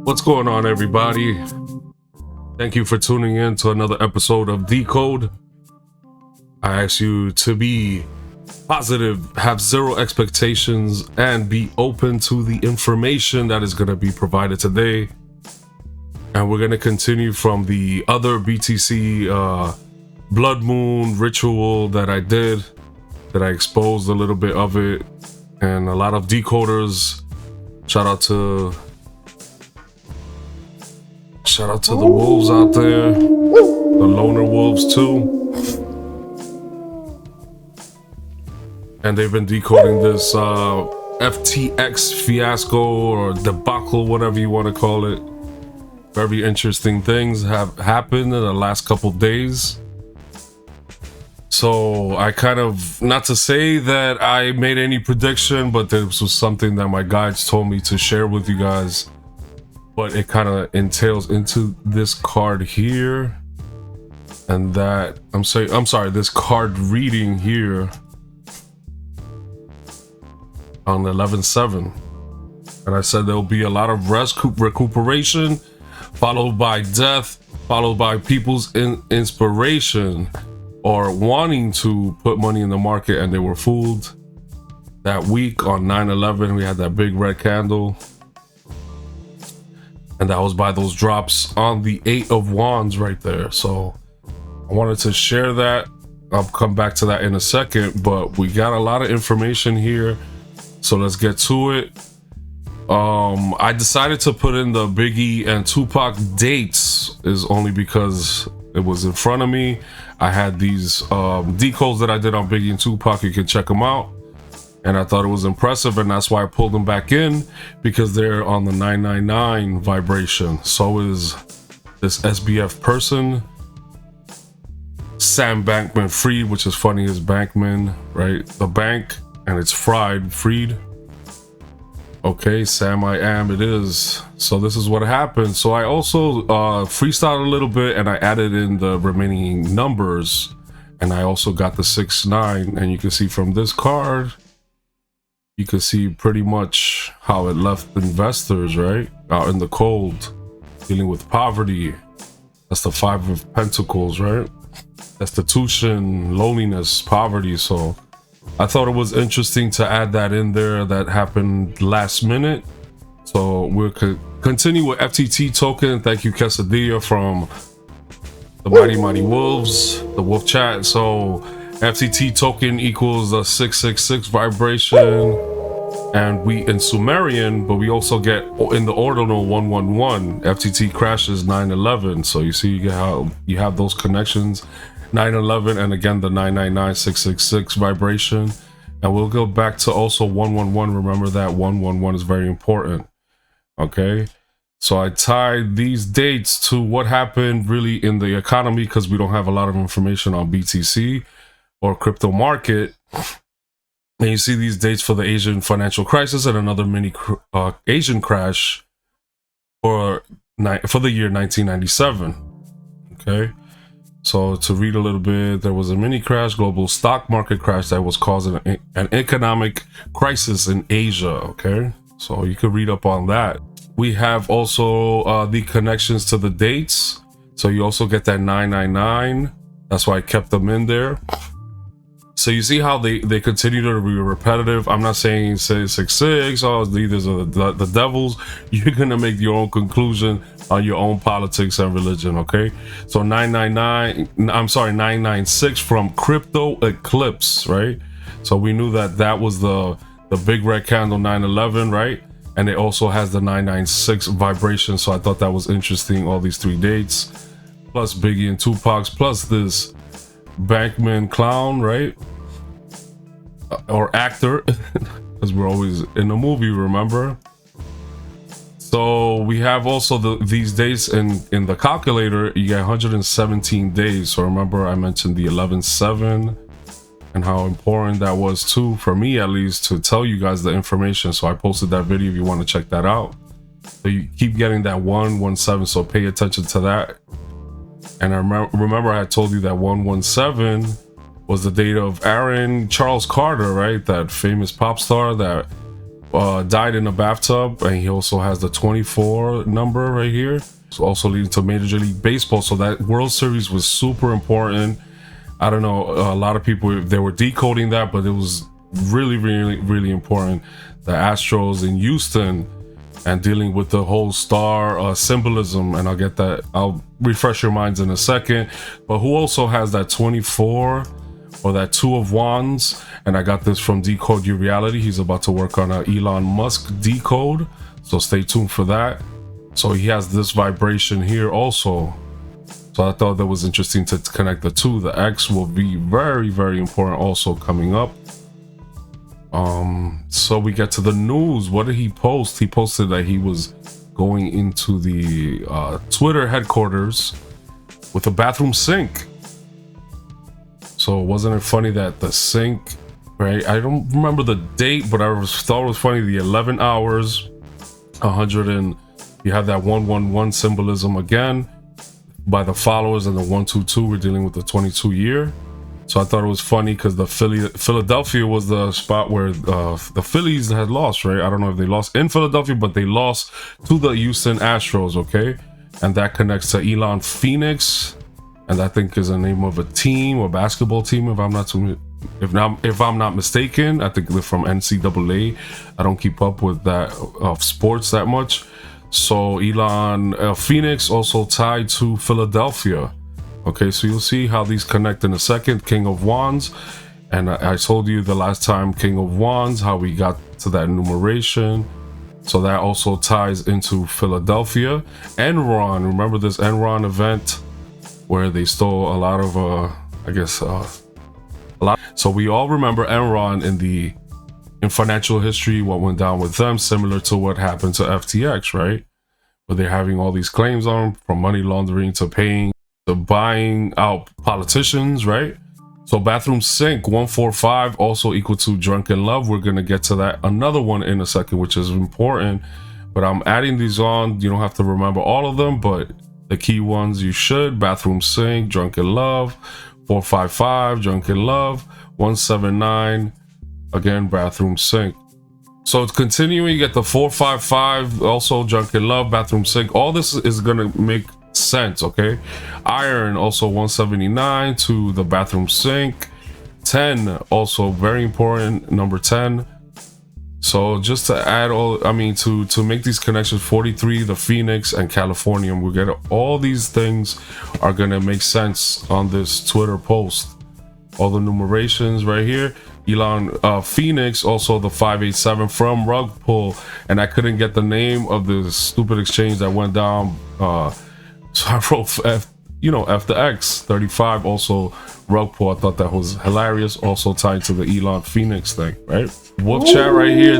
What's going on, everybody? Thank you for tuning in to another episode of Decode. I ask you to be positive, have zero expectations, and be open to the information that is going to be provided today. And we're going to continue from the other BTC blood moon ritual that I did, that I exposed a little bit of it, and a lot of decoders. Shout out to the wolves out there, the loner wolves too. And they've been decoding this FTX fiasco or debacle, whatever you want to call it. Very interesting things have happened in the last couple days. So I kind of, not to say that I made any prediction, but this was something that my guides told me to share with you guys. But it kind of entails into this card here, and that I'm sorry, this card reading here on 11/7, and I said there'll be a lot of recuperation, followed by death, followed by people's inspiration or wanting to put money in the market, and they were fooled. That week on 9/11, we had that big red candle. And that was by those drops on the 8 of Wands right there. So I wanted to share that. I'll come back to that in a second, but we got a lot of information here. So let's get to it. I decided to put in the Biggie and Tupac dates is only because it was in front of me. I had these decodes that I did on Biggie and Tupac. You can check them out. And I thought it was impressive, and that's why I pulled them back in, because they're on the 999 vibration. So is this SBF person, Sam Bankman-Fried, which is funny as Bankman, right? The bank, and it's Freed. Okay, Sam I am, it is. So this is what happened. So I also freestyled a little bit, and I added in the remaining numbers, and I also got the 6-9, and you can see from this card, you can see pretty much how it left investors, right? Out in the cold, dealing with poverty. That's the 5 of Pentacles, right? Destitution, loneliness, poverty. So I thought it was interesting to add that in there. That happened last minute. So we'll continue with FTT token. Thank you, Quesadilla, from the Mighty Wolves, the Wolf Chat. So FTT token equals a 666 vibration, and we in Sumerian, but we also get in the ordinal 111. FTT crashes 9/11, so you see how you have those connections, 9/11, and again the 999 666 vibration. And we'll go back to also 111. Remember that 111 is very important. Okay, so I tied these dates to what happened really in the economy, because we don't have a lot of information on BTC or crypto market. And you see these dates for the Asian financial crisis and another mini Asian crash for the year 1997. Okay, so to read a little bit, there was a mini crash, global stock market crash that was causing an economic crisis in Asia. Okay, so you could read up on that. We have also the connections to the dates. So you also get that 999. That's why I kept them in there. So you see how they continue to be repetitive. I'm not saying 666, oh, these are the devils. You're gonna make your own conclusion on your own politics and religion, okay? So 996 from Crypto Eclipse, right? So we knew that was the big red candle 9/11, right? And it also has the 996 vibration. So I thought that was interesting, all these 3 dates, plus Biggie and Tupac's, plus this Bankman clown, right? Or actor, because we're always in a movie, remember? So we have also these dates in the calculator. You get 117 days. So remember I mentioned the 11/7 and how important that was too, for me at least, to tell you guys the information. So I posted that video if you want to check that out. So you keep getting that 117, so pay attention to that. And I remember I told you that 117 was the date of Aaron Charles Carter, right? That famous pop star that died in a bathtub, and he also has the 24 number right here. It's also leading to Major League Baseball. So that World Series was super important. I don't know, a lot of people, they were decoding that, but it was really, really, really important. The Astros in Houston and dealing with the whole star symbolism, and I'll refresh your minds in a second. But who also has that 24 or that 2 of Wands? And I got this from Decode Your Reality. He's about to work on an Elon Musk decode, so stay tuned for that. So he has this vibration here also. So I thought that was interesting to connect the two. The X will be very, very important also coming up. So we get to the news. What did he post? He posted that he was going into the Twitter headquarters with a bathroom sink. So wasn't it funny that the sink, right? I don't remember the date, but I thought it was funny. The 11 hours, 100, and you have that 111 symbolism again by the followers, and the 122, we're dealing with the 22 year. So I thought it was funny because the Philadelphia was the spot where the Phillies had lost, right? I don't know if they lost in Philadelphia, but they lost to the Houston Astros, okay? And that connects to Elon Phoenix, and I think is the name of a team, a basketball team, if I'm not mistaken. I think they're from NCAA. I don't keep up with that of sports that much. So Elon Phoenix also tied to Philadelphia. Okay, so you'll see how these connect in a second. King of Wands, and I told you the last time King of Wands how we got to that numeration. So that also ties into Philadelphia. Enron, remember this Enron event where they stole a lot of a lot. So we all remember Enron in financial history, what went down with them, similar to what happened to FTX, right? Where they're having all these claims on them, from money laundering to paying to buying out politicians, right? So bathroom sink 145 also equal to drunken love. We're gonna get to that another one in a second, which is important, but I'm adding these on. You don't have to remember all of them, but the key ones you should. Bathroom sink, drunken love, 455, drunken love, 179, again, bathroom sink. So it's continuing, you get the 455, also drunken love, bathroom sink. All this is gonna make sense, okay? Iron also 179 to the bathroom sink. 10 also very important, number 10. So just to add to make these connections, 43, the Phoenix and California, we get all these things are gonna make sense on this Twitter post. All the numerations right here. Elon Phoenix, also the 587 from rug pull, and I couldn't get the name of the stupid exchange that went down. So I wrote FTX 35, also rug pull. I thought that was hilarious, also tied to the Elon Phoenix thing, right? Wolf chat right here,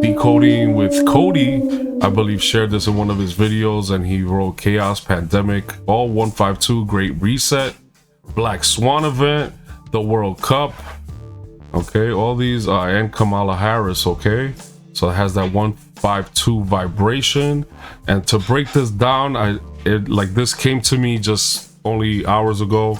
decoding with Cody, I believe, shared this in one of his videos, and he wrote chaos, pandemic, all 152, great reset, Black Swan event, the World Cup, okay, all these and Kamala Harris, okay? So it has that 152 vibration. And to break this down, this came to me just only hours ago,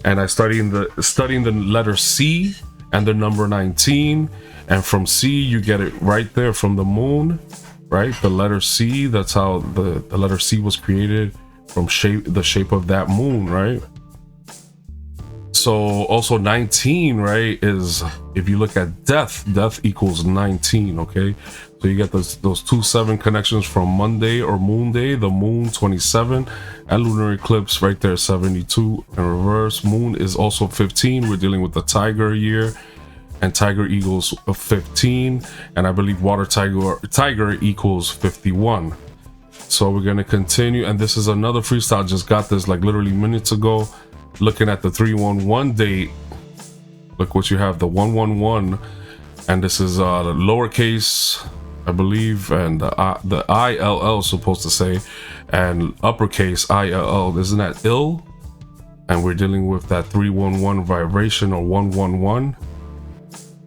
and I studying the letter C and the number 19, and from C you get it right there from the moon, right? The letter C, that's how the letter C was created, from the shape of that moon, right? So also 19, right, is, if you look at death equals 19, okay? So you get those 2-7 connections from Monday or Moon Day, the moon 27, and lunar eclipse right there 72 in reverse. Moon is also 15. We're dealing with the tiger year, and tiger equals 15, and I believe water tiger equals 51. So we're gonna continue, and this is another freestyle. Just got this like literally minutes ago. Looking at the 311 date, look what you have, the 111, and this is lowercase, I believe, and the ILL is supposed to say, and uppercase ILL, isn't that ill? And we're dealing with that 311 vibration, or 111,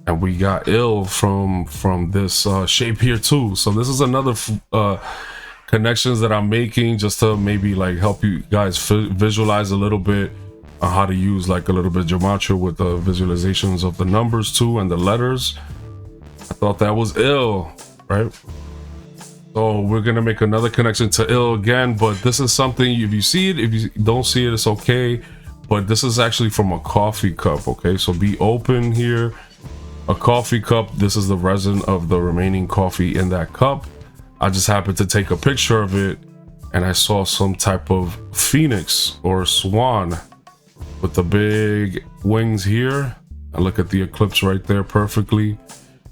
and we got ill from this shape here too. So this is another connections that I'm making, just to maybe like help you guys visualize a little bit how to use like a little bit of Gematria with the visualizations of the numbers too and the letters. thought that was ill, right? So we're gonna make another connection to ill again, but this is something, if you see it, if you don't see it, it's okay. But this is actually from a coffee cup, okay? So be open here. A coffee cup, this is the resin of the remaining coffee in that cup. I just happened to take a picture of it, and I saw some type of phoenix or swan with the big wings here. I look at the eclipse right there perfectly,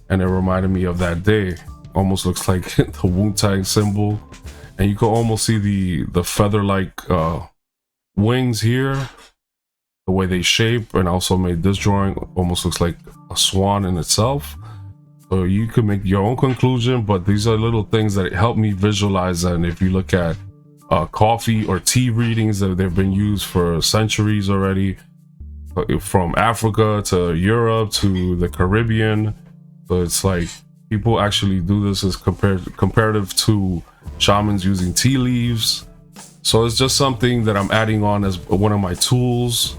and it reminded me of that day. Almost looks like the Wu-Tang symbol, and you can almost see the feather-like wings here, the way they shape. And also made this drawing, almost looks like a swan in itself. So you can make your own conclusion, but these are little things that help me visualize. And if you look at coffee or tea readings, that they've been used for centuries already, from Africa to Europe to the Caribbean. So it's like people actually do this as comparative to shamans using tea leaves. So it's just something that I'm adding on as one of my tools.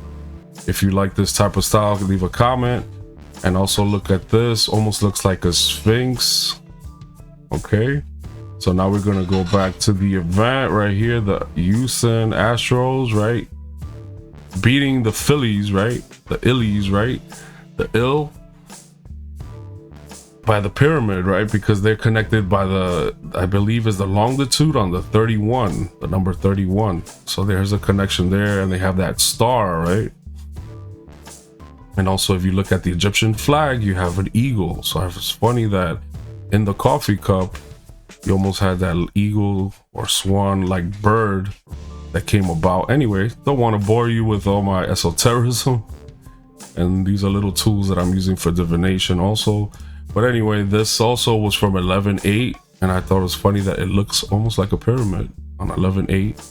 If you like this type of style, leave a comment. And also look at this, almost looks like a sphinx. Okay, so now we're gonna go back to the event right here, the Houston Astros, right? Beating the Phillies, right? The Illies, right? The ill by the pyramid, right? Because they're connected by the, I believe is the longitude on the 31, the number 31. So there's a connection there, and they have that star, right? And also if you look at the Egyptian flag, you have an eagle. So it's funny that in the coffee cup, you almost had that eagle or swan like bird that came about. Anyway, don't want to bore you with all my esotericism, and these are little tools that I'm using for divination also. But anyway, this also was from 11/8, and I thought it was funny that it looks almost like a pyramid on 11/8.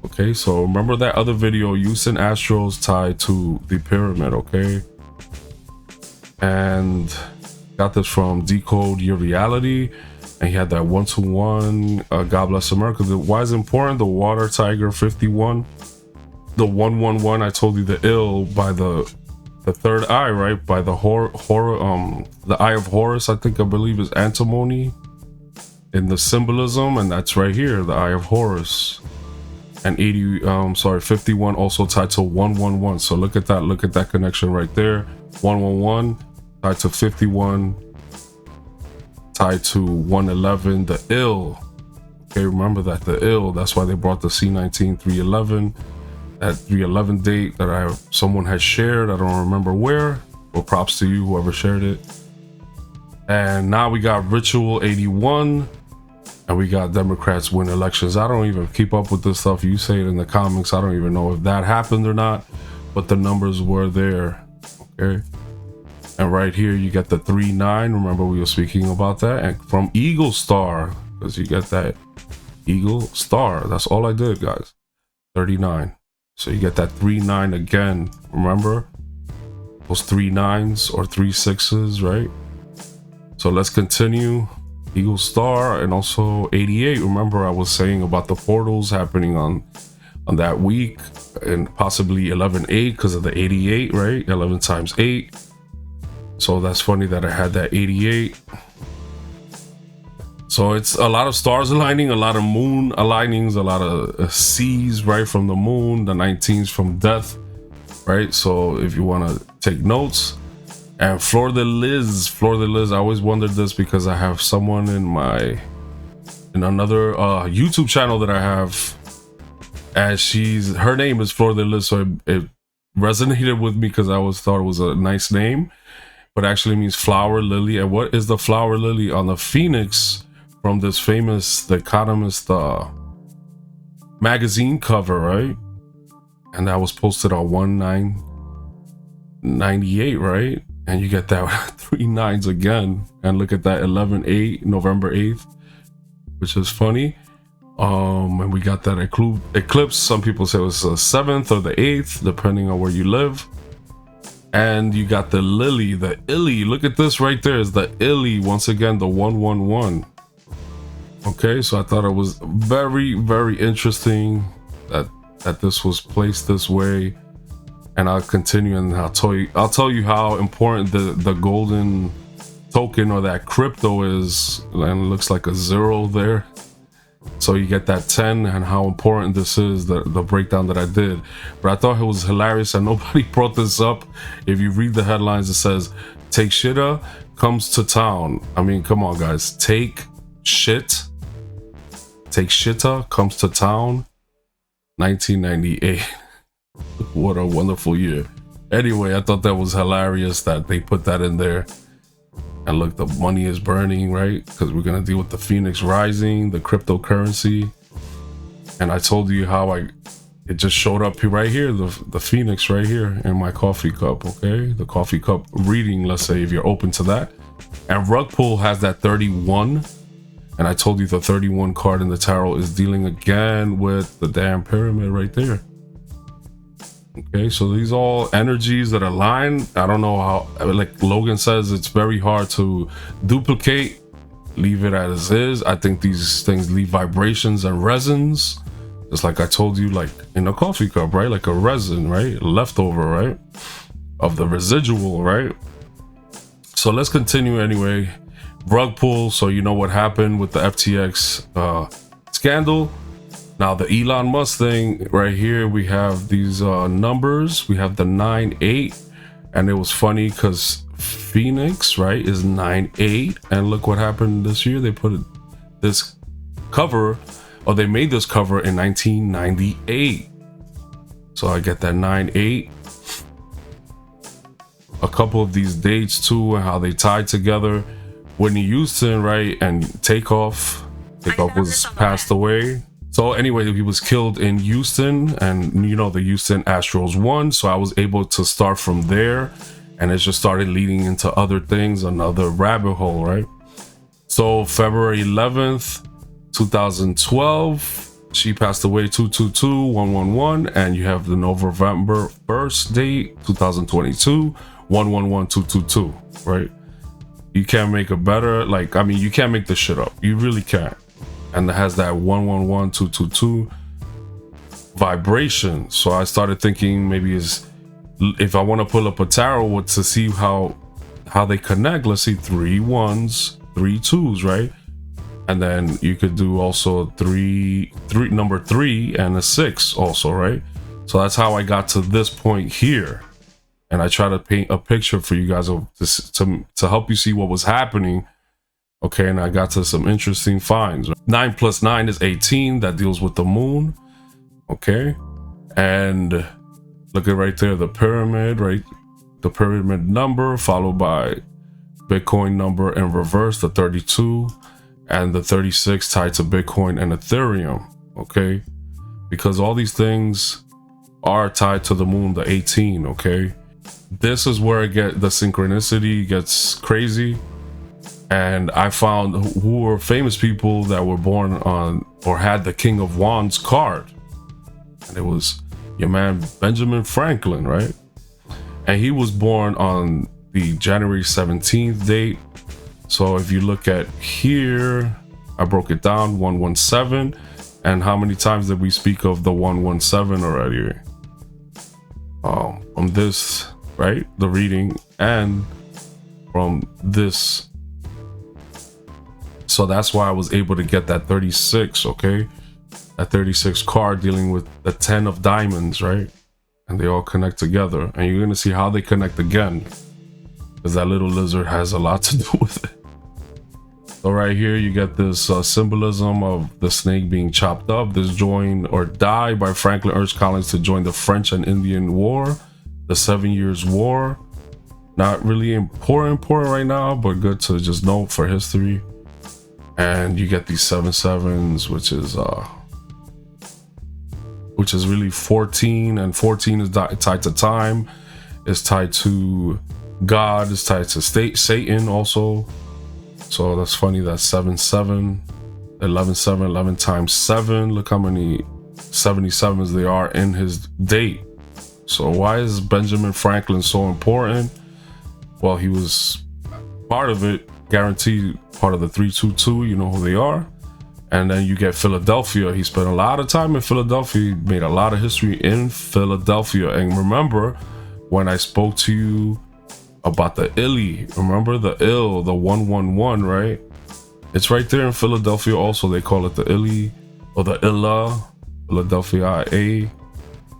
Okay, so remember that other video, Houston Astros tied to the pyramid, okay? And got this from Decode Your Reality, and he had that 1-to-1 God Bless America. Why is it important? The Water Tiger 51, the 111. I told you the ill by the third eye, right? By the the eye of Horus, I believe is antimony in the symbolism, and that's right here, the eye of Horus. And 51 also tied to 111. So look at that connection right there. 111 tied to 51, tied to 111, the ill. Okay, remember that, the ill. That's why they brought the C19 311. That 311 date that someone has shared. I don't remember where. Well, props to you, whoever shared it. And now we got Ritual 81, and we got Democrats win elections. I don't even keep up with this stuff. You say it in the comments. I don't even know if that happened or not, but the numbers were there. Okay. And right here, you get the 39. Remember, we were speaking about that. And from Eagle Star, because you get that Eagle Star. That's all I did, guys. 39. So you get that 39 again. Remember those 3 9s or 3 6s, right? So let's continue. Eagle Star, and also 88. Remember, I was saying about the portals happening on that week, and possibly 11/8 because of the 88, right? 11 times 8. So that's funny that I had that 88. So it's a lot of stars aligning, a lot of moon alignings, a lot of C's, right, from the moon, the 19s from death, right? So if you want to take notes. And Florida Liz, I always wondered this because I have someone in another YouTube channel that I have, and her name is Florida Liz, so it resonated with me because I always thought it was a nice name, but actually means flower lily. And what is the flower lily on the phoenix from this famous The Economist magazine cover, right? And that was posted on 1998, right? And you get that 3 9s again, and look at that 11/8, November 8th, which is funny. And we got that eclipse. Some people say it was the 7th or the 8th, depending on where you live. And you got the lily, the illy. Look at this right there, is the illy, once again, the 111. Okay, so I thought it was very, very interesting that this was placed this way. And I'll continue, and I'll tell you how important the golden token or that crypto is, and it looks like a 0 there. So you get that 10 and how important this is, the breakdown that I did. But I thought it was hilarious and nobody brought this up. If you read the headlines, it says, take shitta comes to town. I mean, come on guys, take shitta comes to town, 1998. What a wonderful year. Anyway, I thought that was hilarious that they put that in there. And look, the money is burning, right? Because we're gonna deal with the Phoenix rising, the cryptocurrency. And I told you how it just showed up right here, the Phoenix right here in my coffee cup, okay? The coffee cup reading, let's say, if you're open to that. And rug pull has that 31. And I told you the 31 card in the tarot is dealing again with the damn pyramid right there. Okay, so these all energies that align. I don't know how, like Logan says, it's very hard to duplicate, leave it as is. I think these things leave vibrations and resins, just like I told you, like in a coffee cup, right? Like a resin, right? Leftover, right? Of the residual, right? So let's continue anyway. Rug pull, so you know what happened with the FTX scandal. Now the Elon Musk thing right here, we have these numbers. We have the 9-8, and it was funny because Phoenix, right, is 9-8, and look what happened this year. They put this cover, or they made this cover in 1998. So I get that 9-8. A couple of these dates too, and how they tied together. Whitney Houston, right, and Takeoff was passed away. So anyway, he was killed in Houston, and you know the Houston Astros won, so I was able to start from there, and it just started leading into other things, another rabbit hole, right? So February 11th, 2012, she passed away, 222-111, and you have the November 1st date, 2022, 111-222, right? You can't make a better, like, I mean, you can't make this shit up. You really can't. And it has that 111-222 vibration. So I started thinking maybe if I want to pull up a tarot to see how they connect, let's see 3 1s, 3 2s, right? And then you could do also number 3 and a 6 also, right? So that's how I got to this point here. And I try to paint a picture for you guys to help you see what was happening. Okay, and I got to some interesting finds. 9 + 9 is 18. That deals with the moon. Okay, and look at right there, the pyramid, right? The pyramid number followed by Bitcoin number in reverse, the 32, and the 36 tied to Bitcoin and Ethereum. Okay, because all these things are tied to the moon, the 18. Okay, this is where the synchronicity gets crazy. And I found who were famous people that were born on or had the King of Wands card. And it was your man Benjamin Franklin, right? And he was born on the January 17th date. So if you look at here, I broke it down, 117. And how many times did we speak of the 117 already? From this, right? The reading, and from this. So that's why I was able to get that 36, okay? That 36 card dealing with the 10 of diamonds, right? And they all connect together. And you're gonna see how they connect again, because that little lizard has a lot to do with it. So right here, you get this symbolism of the snake being chopped up. This join or die by Franklin urged colonies to join the French and Indian War, the 7 Years' War. Not really important right now, but good to just know for history. And you get these 7 7s, which is really 14, and 14 is tied to time, it's tied to God, it's tied to Satan also. So that's funny, that 7 7, 11 7, 11 times 7. Look how many 77s there are in his date. So why is Benjamin Franklin so important? Well, he was part of it, guaranteed part of the 322, you know who they are. And then you get Philadelphia. He spent a lot of time in Philadelphia, made a lot of history in Philadelphia. And remember when I spoke to you about the illy. Remember the ill, the 111, right? It's right there in Philadelphia also. They call it the illy or the illa, Philadelphia A,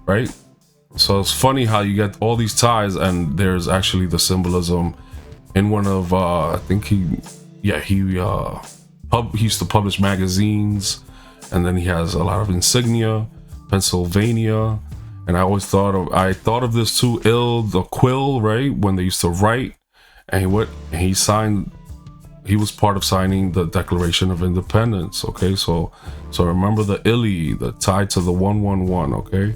right? So it's funny how you get all these ties, and there's actually the symbolism in one of I think he used to publish magazines, and then he has a lot of insignia, Pennsylvania. And I thought of this too, ill, the quill, right? When they used to write, and he was part of signing the Declaration of Independence. Okay, so remember the illy, the tie to the 111. Okay,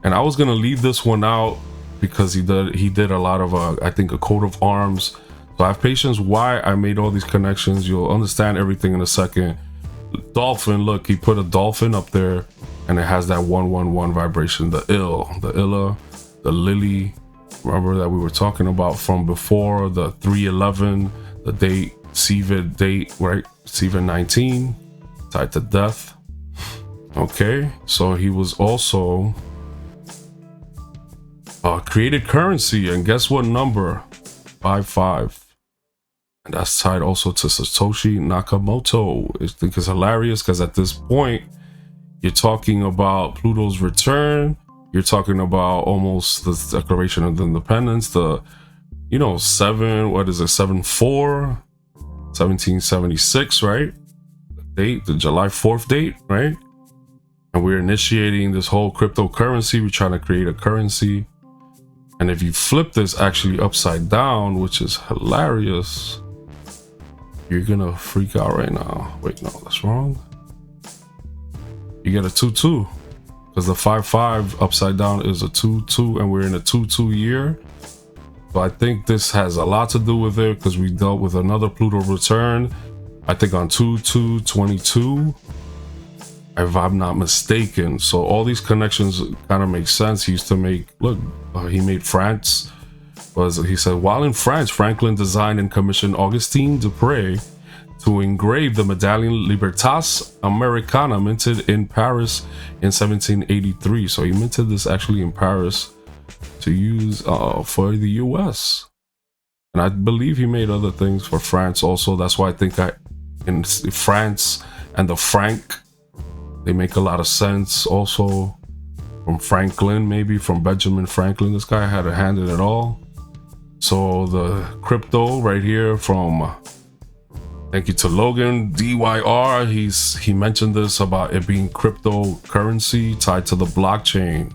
and I was gonna leave this one out because he did a lot of I think a coat of arms. So I have patience why I made all these connections. You'll understand everything in a second. Dolphin, look, he put a dolphin up there, and it has that 111 vibration. The ill, the illa, the lily. Remember that we were talking about from before, the 311, the date, CVID date, right? CVID 19, tied to death. Okay, so he was also created currency, and guess what number? 55. And that's tied also to Satoshi Nakamoto. I think it's hilarious because at this point, you're talking about Pluto's return. You're talking about almost the Declaration of Independence, the, 7/4, 1776, right? The date, the July 4th date, right? And we're initiating this whole cryptocurrency. We're trying to create a currency. And if you flip this actually upside down, which is hilarious, you're gonna freak out right now. Wait, no, that's wrong. You get a 2-2 because the 5-5 upside down is a 2-2, and we're in a 2-2 year. So I think this has a lot to do with it because we dealt with another Pluto return, I think on 2/2/22, if I'm not mistaken. So all these connections kind of make sense. He used to make, look, he made France. He said, while in France, Franklin designed and commissioned Augustin Dupre to engrave the medallion Libertas Americana, minted in Paris in 1783. So he minted this actually in Paris to use for the US. And I believe he made other things for France also. That's why I think in France and the franc, they make a lot of sense also. From Franklin, maybe from Benjamin Franklin. This guy had a hand in it all. So the crypto right here from, thank you to Logan DYR. He mentioned this about it being cryptocurrency tied to the blockchain.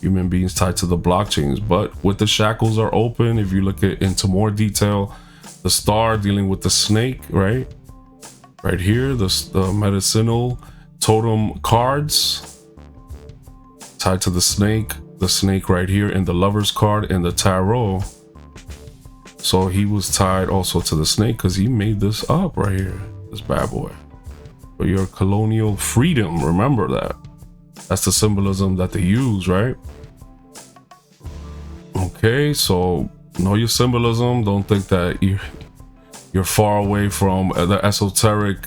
Human beings tied to the blockchains, but with the shackles are open. If you look into more detail, the star dealing with the snake, right? Right here, the medicinal totem cards tied to the snake right here in the lover's card in the tarot. So he was tied also to the snake because he made this up right here, this bad boy. For your colonial freedom, remember that. That's the symbolism that they use, right? Okay, so know your symbolism. Don't think that you're far away from the esoteric.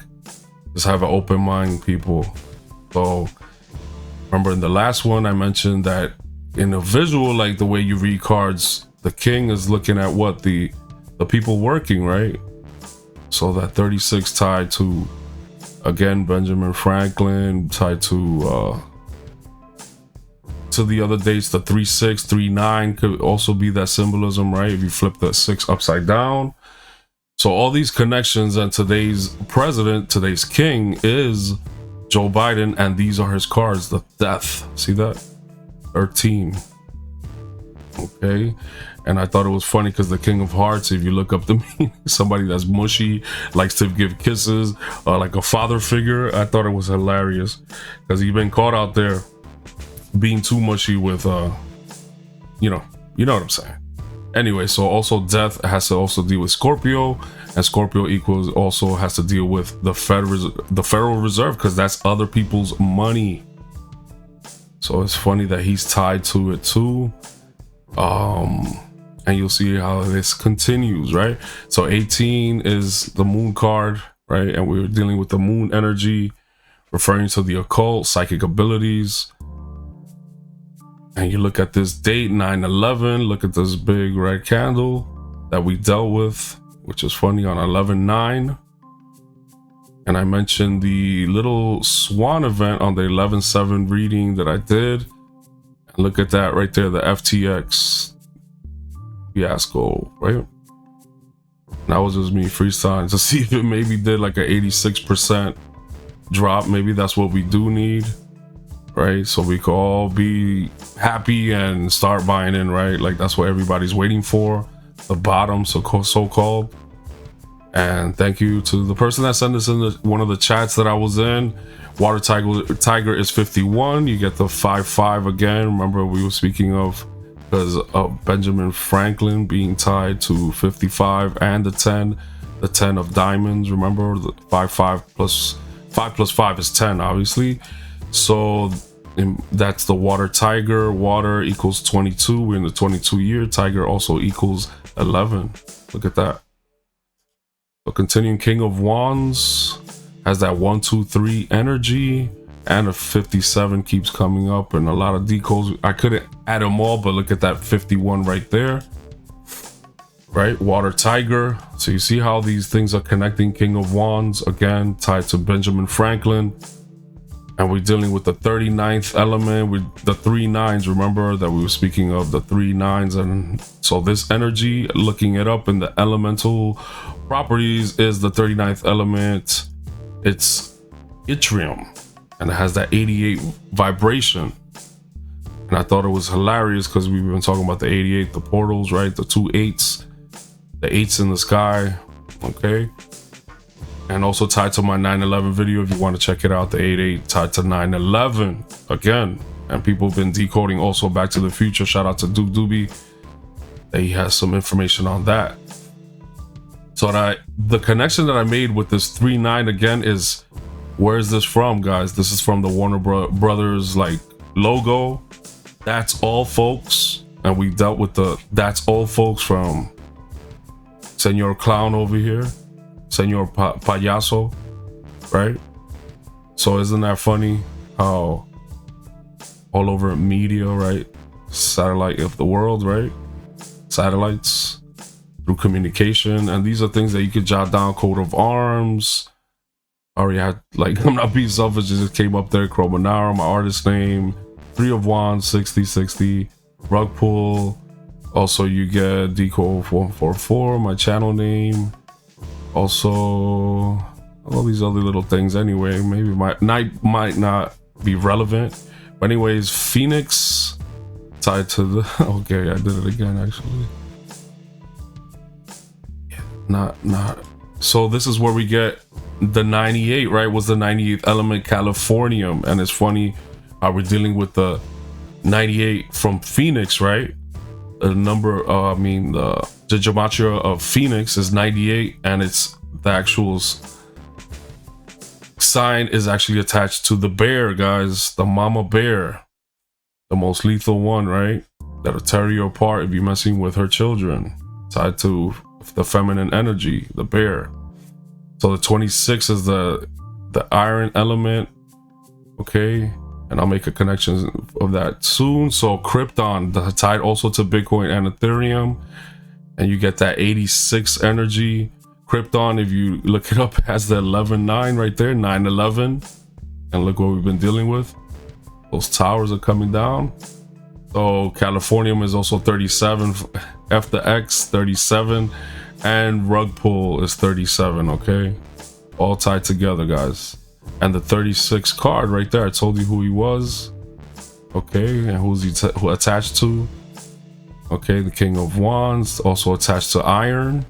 Just have an open mind, people. So remember in the last one, I mentioned that in a visual, like the way you read cards, the king is looking at what the people working, right? So that 36 tied to, again, Benjamin Franklin, tied to the other dates, the 3-6, 3-9 could also be that symbolism, right? If you flip the 6 upside down. So all these connections, and today's president, today's king is Joe Biden, and these are his cards, the death. See that? 13. Okay. And I thought it was funny because the King of Hearts, if you look up the meaning, somebody that's mushy, likes to give kisses, like a father figure. I thought it was hilarious because he's been caught out there being too mushy with, you know what I'm saying. Anyway, so also death has to also deal with Scorpio, and Scorpio equals also has to deal with the Federal Reserve because that's other people's money. So it's funny that he's tied to it too. And you'll see how this continues, right? So 18 is the moon card, right? And we're dealing with the moon energy, referring to the occult, psychic abilities. And you look at this date, 9/11, look at this big red candle. that we dealt with, which is funny, on 11/9. And I mentioned the little swan event on the 11/7 reading that I did. And look at that right there, the FTX fiasco, right? And that was just me freestyling to see if it maybe did like an 86% drop. Maybe that's what we do need, right? So we could all be happy and start buying in, right? Like that's what everybody's waiting for, the bottom, so-called. And thank you to the person that sent this in one of the chats that I was in. Water Tiger is 51. You get the 5-5 again. Remember we were speaking of, because of Benjamin Franklin being tied to 55 and the 10 of diamonds. Remember the 5 plus 5 is 10, obviously. So that's the Water Tiger. Water equals 22. We're in the 22 year. Tiger also equals 11. Look at that. So continuing, King of Wands has that 1, 2, 3 energy, and a 57 keeps coming up, and a lot of decodes. I couldn't add them all, but look at that 51 right there, right? Water Tiger. So you see how these things are connecting. King of Wands again tied to Benjamin Franklin, and we're dealing with the 39th element with the 3 9s. Remember that we were speaking of the 3 9s, and so this energy, looking it up in the elemental properties, is the 39th element. It's yttrium, and it has that 88 vibration. And I thought it was hilarious because we've been talking about the 88, the portals, right? The 2 8s, the 8s in the sky, okay? And also tied to my 9/11 video, if you want to check it out, the 88 tied to 9/11 again. And people have been decoding also Back to the Future. Shout out to Duke Doobie. He has some information on that. So that the connection that I made with this 3-9 again is, where is this from, guys? This is from the Warner Brothers like logo. That's all, folks. And we dealt with the that's all, folks, from Senor Clown over here, Senor Payaso, right? So isn't that funny how all over media, right? Satellite of the world, right? Satellites through communication, and these are things that you could jot down. Coat of arms. I already had, like, I'm not being selfish, it just came up there. Chromonara, my artist name. 3 of Wands, 6060. Rug pull. Also, you get Decode 144, my channel name. Also, all these other little things. Anyway, maybe might not be relevant. But anyways, Phoenix tied to the. Okay, I did it again, actually. Not. So this is where we get the 98, right? Was the 98th element Californium, and it's funny how we're dealing with the 98 from Phoenix, right? The number, the Gematria of Phoenix is 98, and it's the actual sign is actually attached to the bear, guys. The mama bear, the most lethal one, right? That'll tear you apart if you're messing with her children. Tied to the feminine energy, the bear. So the 26 is the iron element, okay? And I'll make a connection of that soon. So Krypton, tied also to Bitcoin and Ethereum, and you get that 86 energy. Krypton, if you look it up, has the 11/9 right there, 9/11, and look what we've been dealing with. Those towers are coming down. So Californium is also 37, FTX 37, and rug pull is 37. Okay, all tied together, guys. And the 36 card right there, I told you who he was. Okay, and who's he who attached to? Okay, the King of Wands, also attached to iron.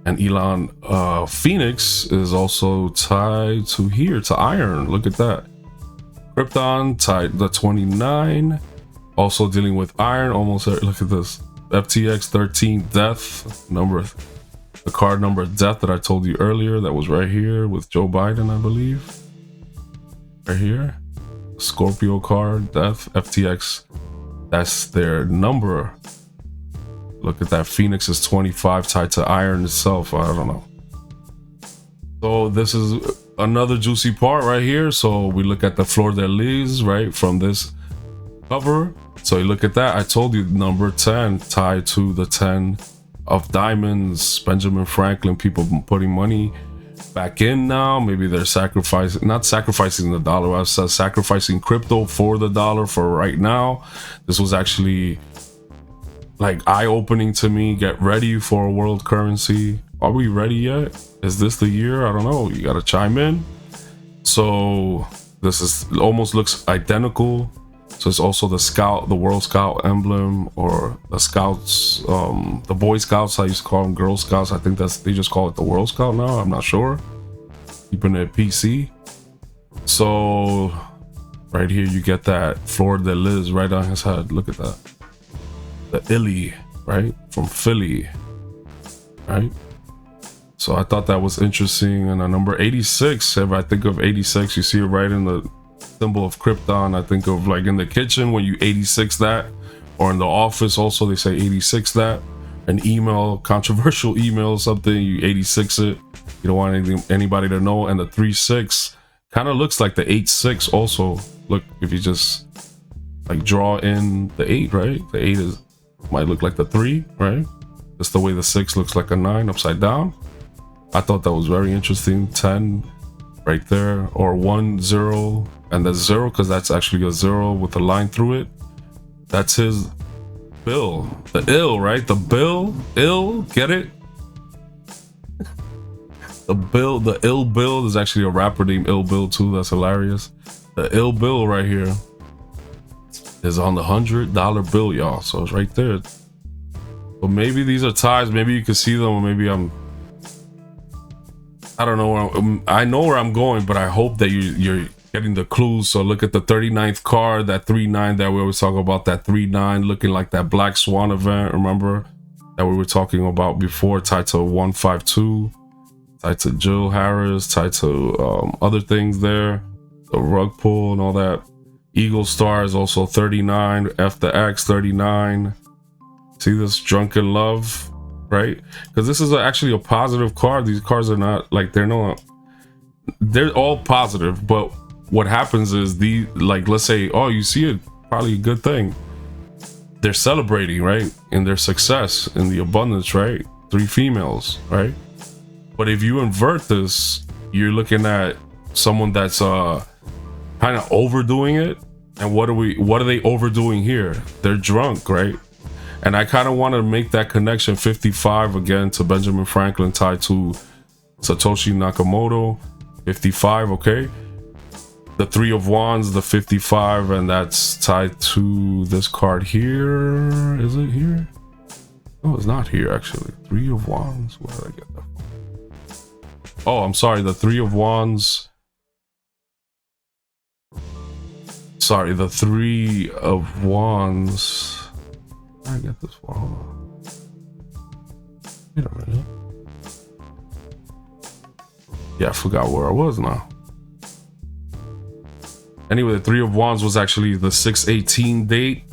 And Elon Phoenix is also tied to here, to iron. Look at that. Krypton tied the 29, also dealing with iron. Almost, look at this. FTX 13 death number, the card number death that I told you earlier, that was right here with Joe Biden, I believe. Right here. Scorpio card, death, FTX. That's their number. Look at that. Phoenix is 25 tied to iron itself. I don't know. So this is another juicy part right here. So we look at the fleur de lis, right? From this cover. So you look at that. I told you number 10 tied to the 10 of diamonds. Benjamin Franklin, people putting money back in now. Maybe they're sacrificing, not sacrificing the dollar, I said sacrificing crypto for the dollar for right now. This was actually like eye-opening to me. Get ready for a world currency. Are we ready yet? Is this the year? I don't know. You gotta chime in. So this is almost looks identical. So it's also the scout, the World Scout emblem, or the scouts, the Boy Scouts. I used to call them Girl Scouts. I think they just call it the World Scout now. I'm not sure. Keeping it PC. So right here you get that Fleur de Lis right on his head. Look at that. The Illy, right? From Philly, right? So I thought that was interesting. And number 86, if I think of 86, you see it right in the symbol of Krypton. I think of like in the kitchen when you 86 that, or in the office also they say 86 that. An email, controversial email, something, you 86 it. You don't want anybody to know. And the 36 kind of looks like the 86 also. Look, if you just like draw in the 8, right? The 8 might look like the 3, right? Just the way the 6 looks like a 9 upside down. I thought that was very interesting. 10 right there, or 1 0 and the 0, because that's actually a 0 with a line through it. That's his bill, the ill, right? The bill, ill, get it? The bill, the ill bill. There's actually a rapper named Ill Bill too. That's hilarious. The ill bill right here is on the $100 bill, y'all. So it's right there. But maybe these are ties. Maybe you can see them, or maybe I don't know. I know where I'm going, but I hope that you're getting the clues. So look at the 39th card, that 3-9 that we always talk about, that 3-9 looking like that Black Swan event, remember? That we were talking about before, tied to 152, tied to Jill Harris, tied to other things there, the rug pull and all that. Eagle Star is also 39, FTX 39. See this Drunken Love, right? Because this is actually a positive card. These cards are not like, they're all positive, but what happens is like, let's say, oh, you see it, probably a good thing. They're celebrating, right? In their success, in the abundance, right? 3 females, right? But if you invert this, you're looking at someone that's kind of overdoing it. And what are they overdoing here? They're drunk, right? And I kind of want to make that connection. 55 again to Benjamin Franklin, tied to Satoshi Nakamoto. 55, okay? The 3 of Wands, the 55, and that's tied to this card here. Is it here? No, it's not here actually. 3 of Wands. Where did I get that from? Oh, I'm sorry. The 3 of Wands. Sorry, the 3 of Wands. Where did I get this from? Hold on. Wait a minute. Yeah, I forgot where I was now. Anyway, the 3 of Wands was actually the 6/18 date,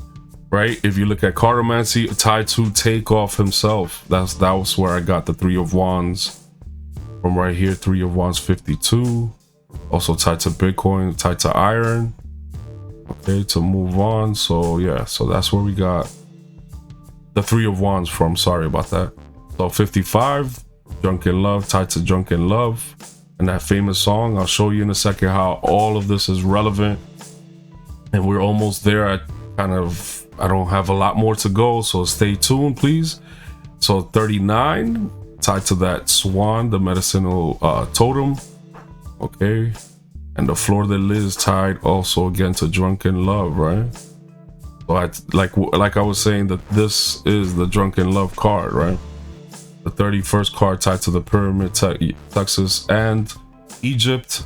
right? If you look at cartomancy, tied to Takeoff himself. That was where I got the 3 of Wands from right here. 3 of Wands 52. Also tied to Bitcoin, tied to iron. Okay, to move on. So yeah, so that's where we got the 3 of Wands from. Sorry about that. So 55, Drunken Love, tied to Drunken Love. And that famous song, I'll show you in a second how all of this is relevant. And we're almost there. I don't have a lot more to go, so stay tuned, please. So 39, tied to that swan, the medicinal totem. Okay. And the Fleur de Lis tied also again to Drunken Love, right? So like I was saying, that this is the Drunken Love card, right? The 31st card tied to the Pyramid, Texas, and Egypt,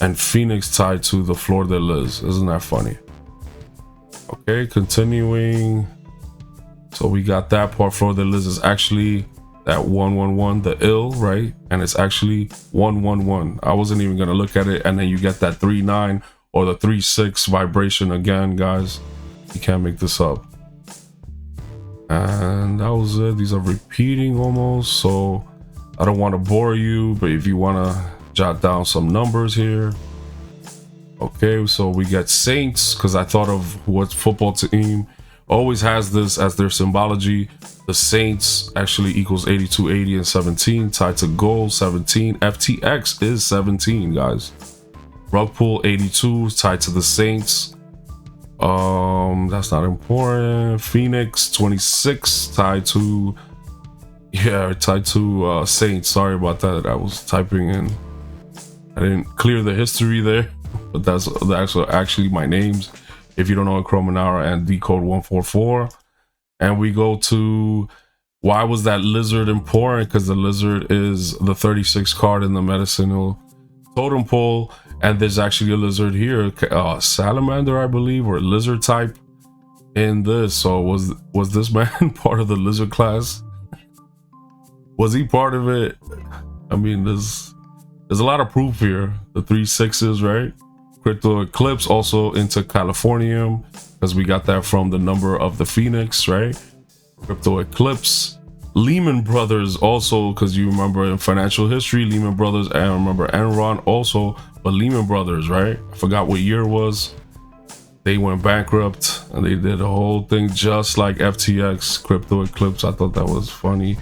and Phoenix tied to the Fleur de Lis. Isn't that funny? Okay, continuing. So we got that part. Fleur de Lis is actually that 111, the ill, right? And it's actually 111. I wasn't even gonna look at it. And then you get that 3-9 or the 3-6 vibration again, guys. You can't make this up. And that was it. These are repeating almost, so I don't want to bore you, but if you want to jot down some numbers here, Okay, so we get Saints because I thought of what football team always has this as their symbology. The Saints actually equals 82, 80, and 17, tied to gold 17. FTX is 17, guys. Rug pull 82, tied to the Saints. That's not important. Phoenix 26, tied to Saints. Sorry about that. I was typing in. I didn't clear the history there, but that's actually my names. If you don't know, Chromanara and Decode 144. And we go to why was that lizard important? Because the lizard is the 36 card in the medicinal totem pole, and there's actually a lizard here, salamander, I believe, or lizard type in this. So was this man part of the lizard class? Was he part of it? I mean, there's a lot of proof here. The 3 6s, right? Crypto Eclipse also into Californium, because we got that from the number of the Phoenix, right? Crypto Eclipse. Lehman Brothers also, because you remember in financial history, Lehman Brothers, and I remember Enron also, but Lehman Brothers, right? I forgot what year it was. They went bankrupt and they did the whole thing just like FTX. Crypto Eclipse, I thought that was funny.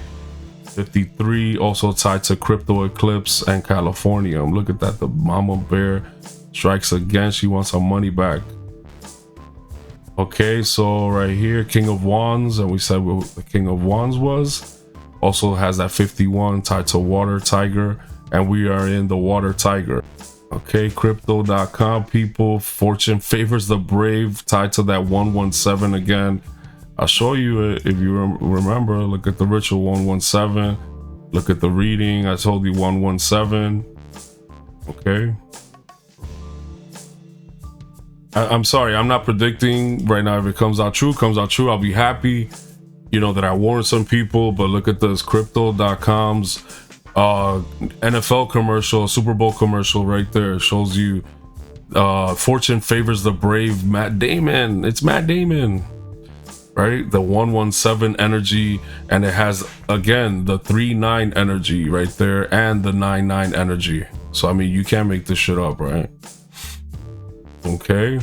53 also tied to Crypto Eclipse and California. Look at that, the mama bear strikes again. She wants her money back. Okay, so right here, King of Wands, and we said what the King of Wands was. Also has that 51 tied to Water Tiger, and we are in the Water Tiger. Okay, crypto.com people, fortune favors the brave, tied to that 117 again. I'll show you it if you remember. Look at the ritual 117. Look at the reading. I told you 117. Okay. I'm sorry, I'm not predicting right now. If it comes out true, I'll be happy, you know, that I warned some people. But look at this, crypto.com's NFL commercial, Super Bowl commercial right there. It shows you fortune favors the brave. Matt Damon. It's Matt Damon, right? The 117 energy, and it has again the 39 energy right there and the 99 energy. So I mean, you can't make this shit up, right? Okay,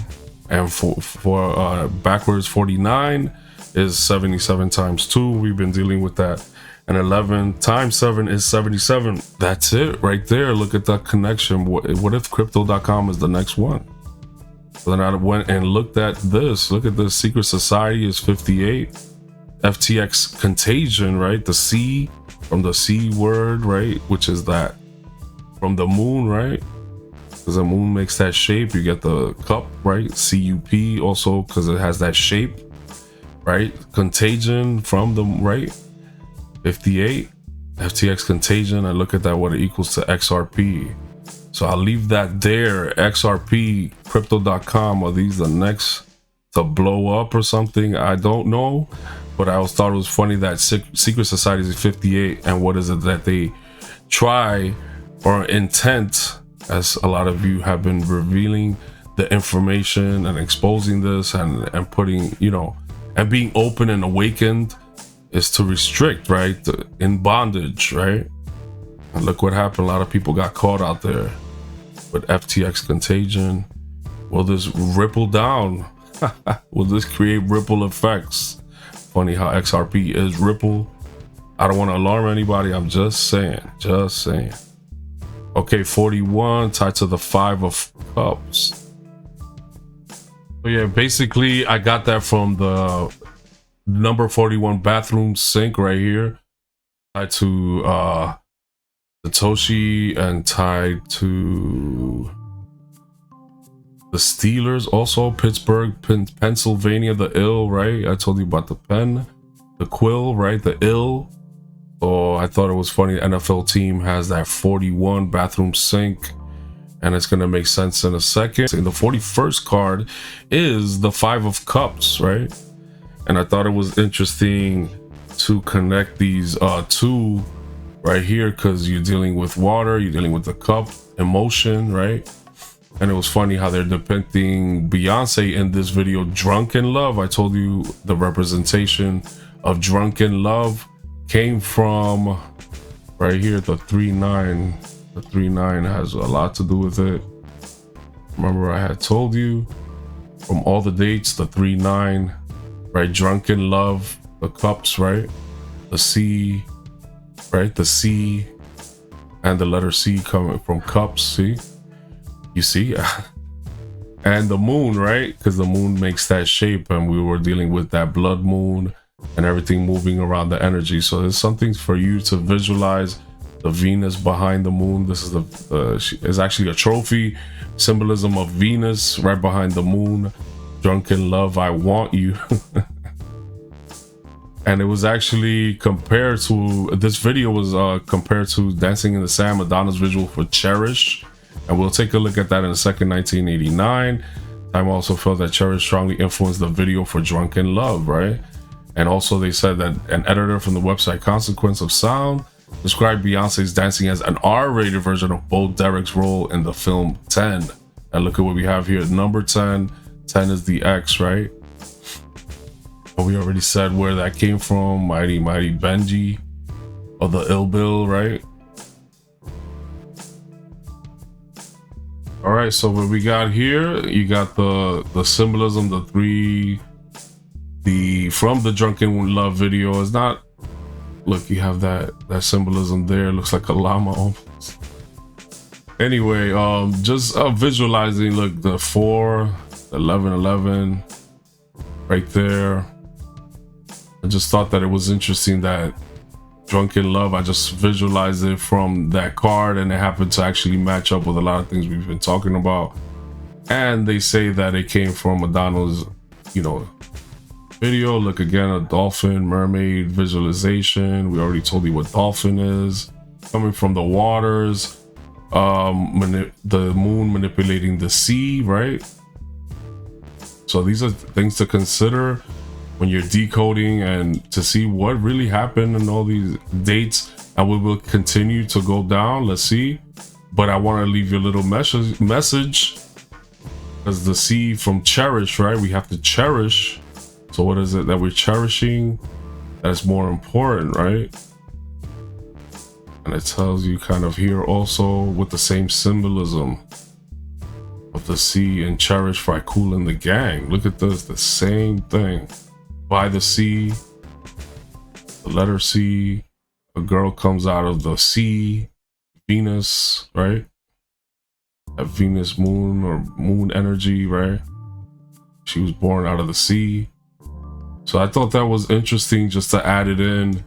and for backwards 49 is 77 times 2. We've been dealing with that. And 11 times 7 is 77. That's it right there. Look at that connection. What if crypto.com is the next one? So then I went and looked at this. Look at this. Secret Society is 58. FTX Contagion, right? The C from the C word, right? Which is that from the moon, right? Because the moon makes that shape. You get the cup, right? CUP also because it has that shape, right? Contagion from the right. 58 FTX Contagion. I look at that, what it equals to XRP. So I'll leave that there. XRP, crypto.com. Are these the next to blow up or something? I don't know, but I always thought it was funny that Secret Society is 58, and what is it that they try or intent, as a lot of you have been revealing the information and exposing this and putting, you know, and being open and awakened, is to restrict, right? In bondage, right? And look what happened. A lot of people got caught out there with FTX Contagion. Will this ripple down? Will this create ripple effects? Funny how XRP is ripple. I don't want to alarm anybody. I'm just saying. Okay, 41 tied to the 5 of Cups. So yeah, basically I got that from the number 41 bathroom sink right here, tied to Satoshi and tied to the Steelers, also Pittsburgh, Pennsylvania, the ill, right? I told you about the pen, the quill, right? The ill. So I thought it was funny. NFL team has that 41 bathroom sink, and it's gonna make sense in a second. And the 41st card is the 5 of Cups, right? And I thought it was interesting to connect these two right here, because you're dealing with water, you're dealing with the cup, emotion, right? And it was funny how they're depicting Beyonce in this video, drunk in love. I told you the representation of drunken love came from right here, the 3-9. The 3-9 has a lot to do with it. Remember I had told you from all the dates, the 3-9, right? Drunken love, the cups, right? The C, right? The C and the letter C coming from cups, see? You see? And the moon, right? Because the moon makes that shape, and we were dealing with that blood moon and everything moving around the energy. So there's something for you to visualize. The Venus behind the moon. This is actually a trophy symbolism of Venus right behind the moon. Drunken love, I want you. And it was actually compared to, this video was compared to Dancing in the Sand, Madonna's visual for Cherish. And we'll take a look at that in a second. 1989. Time also felt that Cherish strongly influenced the video for Drunken Love, right? And also they said that an editor from the website Consequence of Sound described Beyonce's dancing as an R-rated version of Bo Derek's role in the film 10. And look at what we have here. Number 10. 10 is the X, right? But we already said where that came from. Mighty Mighty Benji of the Ill Bill, right? All right, so what we got here, you got the symbolism, the three, from the Drunken Love video. Is not, look, you have that symbolism there. Looks like a llama almost. Anyway, just visualizing, look, the 4, 11, 11 right there. I just thought that it was interesting that Drunken Love, I just visualized it from that card, and it happened to actually match up with a lot of things we've been talking about. And they say that it came from Madonna's, you know, video. Look again, a dolphin, mermaid visualization. We already told you what dolphin is. Coming from the waters, the moon manipulating the sea, right? So these are things to consider when you're decoding and to see what really happened in all these dates. And we will continue to go down. Let's see. But I want to leave you a little message as the C from cherish, right? We have to cherish. So what is it that we're cherishing that's more important, right? And it tells you kind of here also with the same symbolism of the C and cherish for Cool and the Gang. Look at this, the same thing. By the sea, the letter C, a girl comes out of the sea, Venus, right? That Venus moon or moon energy, right? She was born out of the sea. So I thought that was interesting just to add it in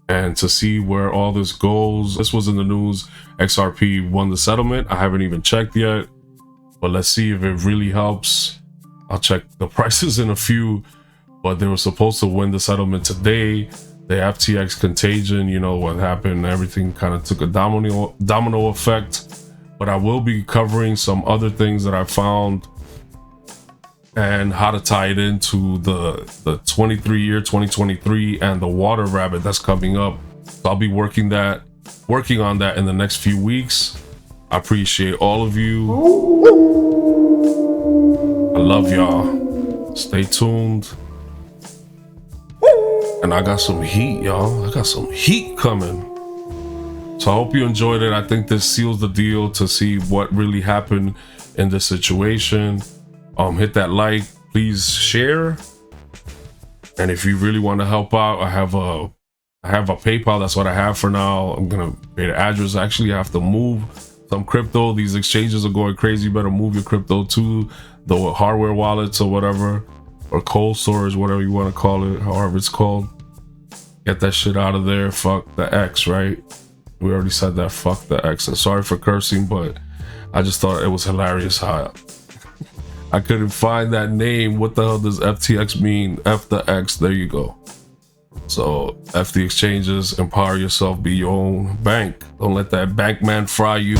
and to see where all this goes. This was in the news. XRP won the settlement. I haven't even checked yet, but let's see if it really helps. I'll check the prices in a few. But they were supposed to win the settlement today. The FTX contagion, you know what happened, everything kind of took a domino effect. But I will be covering some other things that I found and how to tie it into the 23 year 2023 and the water rabbit that's coming up. So I'll be working on that in the next few weeks. I appreciate all of you. I love y'all. Stay tuned. And I got some heat, y'all. I got some heat coming. So I hope you enjoyed it. I think this seals the deal to see what really happened in this situation. Hit that like, please share. And if you really want to help out, I have a PayPal. That's what I have for now. I'm gonna pay the address. Actually, I have to move some crypto. These exchanges are going crazy. You better move your crypto to the hardware wallets or whatever, or cold storage, whatever you want to call it, however it's called. Get that shit out of there. Fuck the X, right? We already said that. Fuck the X. And sorry for cursing, but I just thought it was hilarious how I couldn't find that name. What the hell does FTX mean? F the X. There you go. So F the exchanges. Empower yourself. Be your own bank. Don't let that bank man fry you.